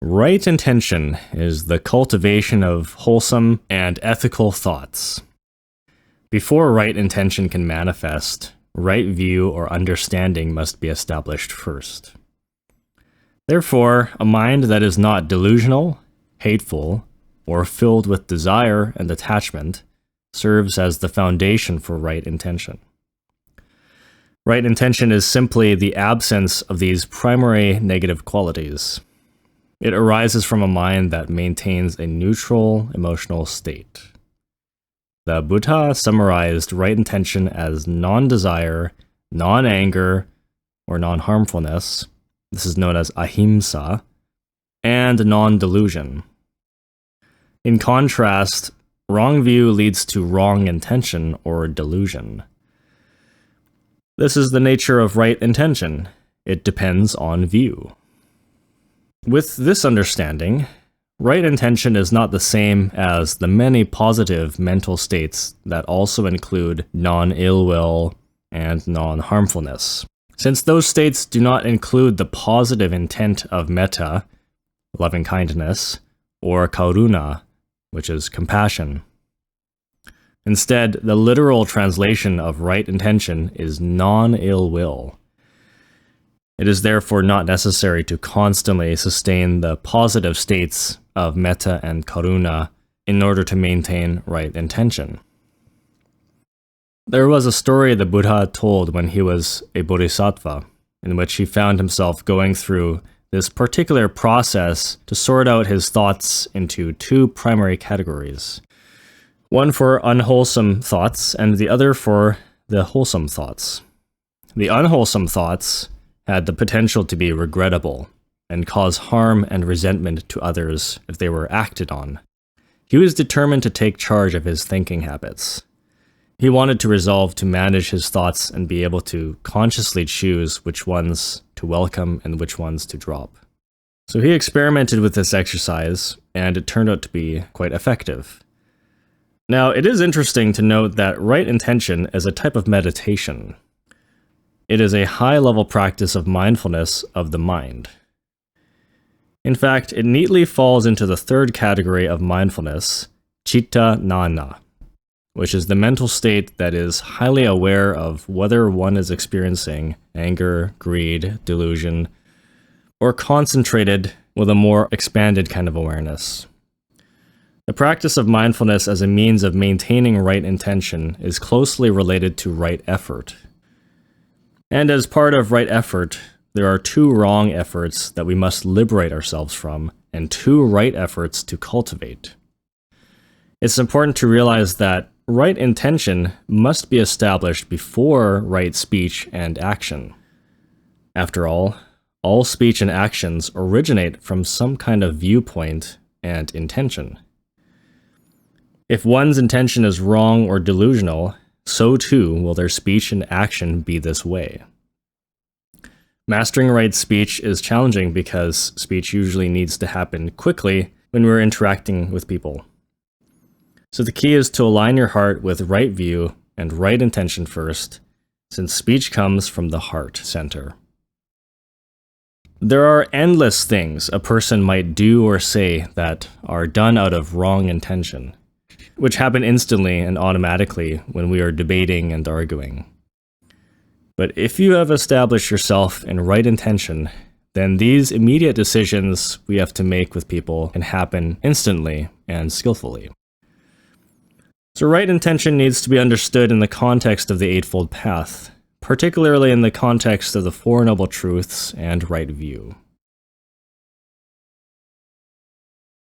Right intention is the cultivation of wholesome and ethical thoughts. Before right intention can manifest, right view or understanding must be established first. Therefore, a mind that is not delusional, hateful, or filled with desire and attachment serves as the foundation for right intention. Right intention is simply the absence of these primary negative qualities. It arises from a mind that maintains a neutral emotional state. The Buddha summarized right intention as non-desire, non-anger, or non-harmfulness. This is known as ahimsa, and non-delusion. In contrast, wrong view leads to wrong intention or delusion. This is the nature of right intention. It depends on view. With this understanding, right intention is not the same as the many positive mental states that also include non-ill will and non-harmfulness. Since those states do not include the positive intent of metta, loving kindness, or karuna, which is compassion. Instead, the literal translation of right intention is non-ill will. It is therefore not necessary to constantly sustain the positive states of metta and karuna in order to maintain right intention. There was a story the Buddha told when he was a bodhisattva, in which he found himself going through this particular process to sort out his thoughts into two primary categories. One for unwholesome thoughts, and the other for the wholesome thoughts. The unwholesome thoughts had the potential to be regrettable and cause harm and resentment to others if they were acted on. He was determined to take charge of his thinking habits. He wanted to resolve to manage his thoughts and be able to consciously choose which ones to welcome and which ones to drop. So he experimented with this exercise, and it turned out to be quite effective. Now, it is interesting to note that right intention is a type of meditation. It is a high-level practice of mindfulness of the mind. In fact, it neatly falls into the third category of mindfulness, citta nana, which is the mental state that is highly aware of whether one is experiencing anger, greed, delusion, or concentrated with a more expanded kind of awareness. The practice of mindfulness as a means of maintaining right intention is closely related to right effort. And as part of right effort, there are two wrong efforts that we must liberate ourselves from, and two right efforts to cultivate. It's important to realize that right intention must be established before right speech and action. After all speech and actions originate from some kind of viewpoint and intention. If one's intention is wrong or delusional, so too will their speech and action be this way. Mastering right speech is challenging because speech usually needs to happen quickly when we're interacting with people. So the key is to align your heart with right view and right intention first, since speech comes from the heart center. There are endless things a person might do or say that are done out of wrong intention, which happen instantly and automatically when we are debating and arguing. But if you have established yourself in right intention, then these immediate decisions we have to make with people can happen instantly and skillfully. So right intention needs to be understood in the context of the Eightfold Path, particularly in the context of the Four Noble Truths and right view.